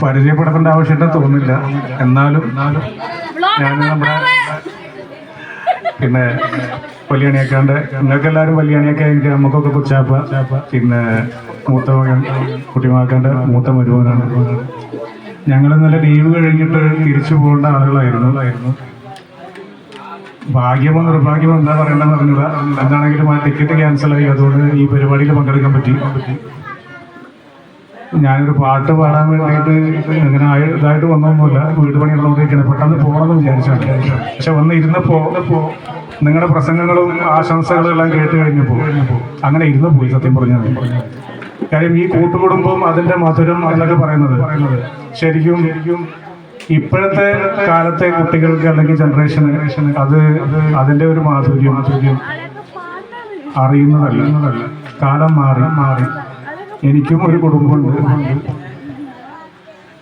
പരിചയപ്പെടുത്തേണ്ട ആവശ്യമായിട്ട് തോന്നില്ല. എന്നാലും ഞാൻ നമ്മുടെ പിന്നെ വലിയണിയാക്കാണ്ട് നിങ്ങൾക്ക് എല്ലാവരും വലിയണിയൊക്കെ എനിക്ക് നമുക്കൊക്കെ കുച്ചാപ്പ, പിന്നെ മൂത്ത മകൻ കുട്ടിമാക്കാണ്ട് മൂത്ത മരുമോനാണ്. ഞങ്ങൾ ഇന്നലെ ലീവ് കഴിഞ്ഞിട്ട് തിരിച്ചു പോകേണ്ട ആളുകളായിരുന്നു. ഭാഗ്യമോ നിർഭാഗ്യമോ എന്താ പറയണ്ടെന്ന് പറഞ്ഞില്ല. എന്താണെങ്കിലും ആ ടിക്കറ്റ് ക്യാൻസലായി. അതുകൊണ്ട് ഈ പരിപാടിയിൽ പങ്കെടുക്കാൻ പറ്റി. ഞാനൊരു പാട്ട് പാടാൻ വേണ്ടിയിട്ട് ഇങ്ങനെ ഇതായിട്ട് വന്നൊന്നുമില്ല. വീട് പണി നടന്നുകൊണ്ടിരിക്കുകയാണ്. പെട്ടെന്ന് പോകണമെന്ന് വിചാരിച്ചാണ്. പക്ഷെ വന്ന് ഇരുന്നപ്പോൾ നിങ്ങളുടെ പ്രസംഗങ്ങളും ആശംസകളും എല്ലാം കേട്ട് കഴിഞ്ഞപ്പോൾ അങ്ങനെ ഇരുന്ന് പോയി. സത്യം പറഞ്ഞത് കാര്യം ഈ കൂട്ടുകുടുംബം അതിൻ്റെ മധുരം എന്നൊക്കെ പറയുന്നത് ശരിക്കും ഇപ്പോഴത്തെ കാലത്തെ കുട്ടികൾക്ക് അല്ലെങ്കിൽ ജനറേഷന് അതിൻ്റെ ഒരു മാധുര്യം അറിയുന്നതല്ല. കാലം മാറി. എനിക്കും ഒരു കുടുംബമുണ്ട്.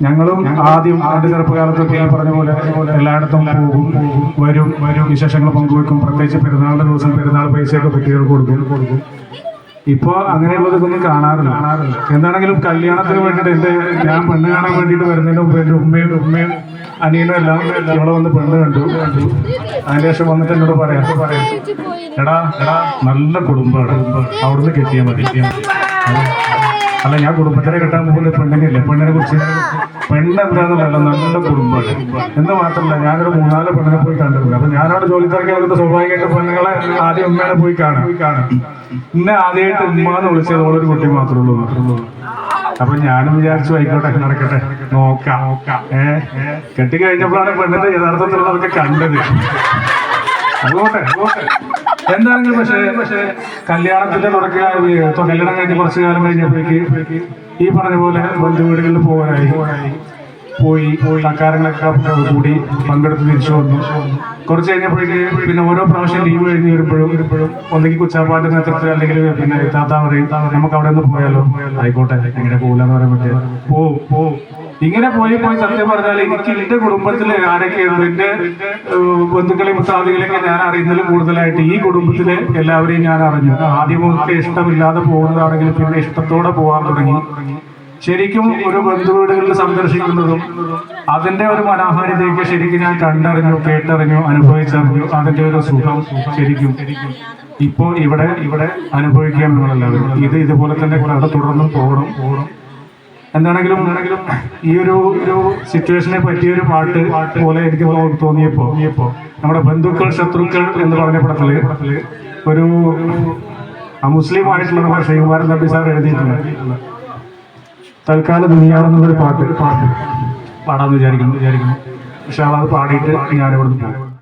ഞങ്ങളും ആദ്യം എൻ്റെ ചെറുപ്പകാലത്തൊക്കെ ഈ പറഞ്ഞ പോലെ എല്ലായിടത്തും പോകും, വരും വിശേഷങ്ങൾ പങ്കുവെക്കും. പ്രത്യേകിച്ച് പെരുന്നാളിൻ്റെ ദിവസം പെരുന്നാൾ പൈസയൊക്കെ കുട്ടികൾക്ക് കൊടുക്കും. ഇപ്പോൾ അങ്ങനെയുള്ളതൊന്നും കാണാറില്ല. എന്താണെങ്കിലും കല്യാണത്തിന് വേണ്ടിയിട്ട് ഞാൻ പെണ്ണ് കാണാൻ വേണ്ടിയിട്ട് വരുന്നതിന് മുമ്പ് എൻ്റെ ഉമ്മയും അനിയനും എല്ലാം ഇവിടെ വന്ന് പെണ്ണ് കണ്ടു. അതിന് ശേഷം വന്നിട്ട് എന്നോട് പറയാം, എടാ നല്ല കുടുംബമാണ്, അവിടുന്ന് കെട്ടിയാൽ മതി. അല്ല, ഞാൻ കുടുംബത്തിനെ കെട്ടാൻ പോകുന്നത് പെണ്ണിനില്ല. പെണ്ണിനെ കുറിച്ച് പെണ്ണെന്താണെന്നല്ല, നല്ല കുടുംബമാണ് എന്ന് മാത്രമല്ല. ഞാനൊരു 3-4 പെണ്ണിനെ പോയി കണ്ടിട്ടുണ്ട്. അപ്പൊ ഞാനവിടെ ജോലി തിരക്കാലത്ത് സ്വാഭാവികമായിട്ട് പെണ്ണുങ്ങളെ ആദ്യം ഉമ്മേനെ പോയി കാണാം. ഇന്നെ ആദ്യമായിട്ട് ഉമ്മാന്ന് വിളിച്ചത് ഓളൊരു കുട്ടി മാത്രമേ ഉള്ളൂ. അപ്പൊ ഞാനും വിചാരിച്ചു ആയിക്കോട്ടെ, നടക്കട്ടെ, നോക്കാം. കെട്ടിക്കഴിഞ്ഞപ്പോഴാണ് പെണ്ണിന്റെ യഥാർത്ഥത്തിലുള്ളതൊക്കെ കണ്ടത്. അതുകൊട്ടെ എന്താണെങ്കിലും പക്ഷേ കല്യാണത്തിന്റെ കല്യാണം കഴിഞ്ഞ് കുറച്ചു കാലം കഴിഞ്ഞപ്പോഴേക്ക് ഈ പറഞ്ഞ പോലെ ബന്ധുവീടുകളിൽ പോയി തക്കാരങ്ങളൊക്കെ കൂടി പങ്കെടുത്ത് തിരിച്ചു വന്നു. കുറച്ച് കഴിഞ്ഞപ്പോഴേക്ക് പിന്നെ ഓരോ പ്രാവശ്യം ലീവ് കഴിഞ്ഞ് വരുമ്പോഴും ഒന്നെങ്കിൽ കുച്ചാപ്പാന്റെ നേതൃത്വത്തിൽ അല്ലെങ്കിൽ പിന്നെ താത്ത പറയും, നമുക്ക് അവിടെ നിന്ന് പോയാലോ. ആയിക്കോട്ടെ, ഇങ്ങനെ പോകില്ലെന്ന് പറയാൻ പറ്റില്ല. പോവും. ഇങ്ങനെ പോയി സത്യം പറഞ്ഞാൽ എനിക്ക് എന്റെ കുടുംബത്തിൽ ആരൊക്കെയുണ്ട്, എന്റെ ബന്ധുക്കളെയും മുത്താദികളെയൊക്കെ ഞാൻ അറിയുന്നതിലും കൂടുതലായിട്ട് ഈ കുടുംബത്തിലെ എല്ലാവരെയും ഞാൻ അറിഞ്ഞു. ആദ്യമൊക്കെ ഇഷ്ടമില്ലാതെ പോകുന്നതാണെങ്കിൽ പിന്നെ ഇഷ്ടത്തോടെ പോകാൻ തുടങ്ങി. ശരിക്കും ഒരു ബന്ധുവീടുകളിൽ സന്ദർശിക്കുന്നതും അതിന്റെ ഒരു മനോഹാരിതയൊക്കെ ശരിക്കും ഞാൻ കണ്ടറിഞ്ഞു, കേട്ടറിഞ്ഞു, അനുഭവിച്ചറിഞ്ഞു. അതിന്റെ ഒരു സുഖം ശരിക്കും ഇപ്പോൾ ഇവിടെ അനുഭവിക്കാൻ നമ്മളെല്ലാവരും. ഇതുപോലെ തന്നെ അവിടെ തുടർന്നും പോകണം. എന്താണെങ്കിലും ഈ ഒരു സിറ്റുവേഷനെ പറ്റിയൊരു പാട്ട് പോലെ എനിക്ക് തോന്നിയപ്പോ നമ്മുടെ ബന്ധുക്കൾ ശത്രുക്കൾ എന്ന് പറഞ്ഞ പടത്തില് ഒരു അമുസ്ലിം ആയിട്ടുള്ള നമ്മുടെ ശ്രീകുമാരൻ നബി സാർ എഴുതിയിട്ടുണ്ട്. തൽക്കാലം ദുനിയാവെന്നുള്ളൊരു പാട്ട് പാടാന്ന് വിചാരിക്കുന്നു. പക്ഷെ അത് പാടിയിട്ട് ഞാനിവിടുന്ന് പോകും.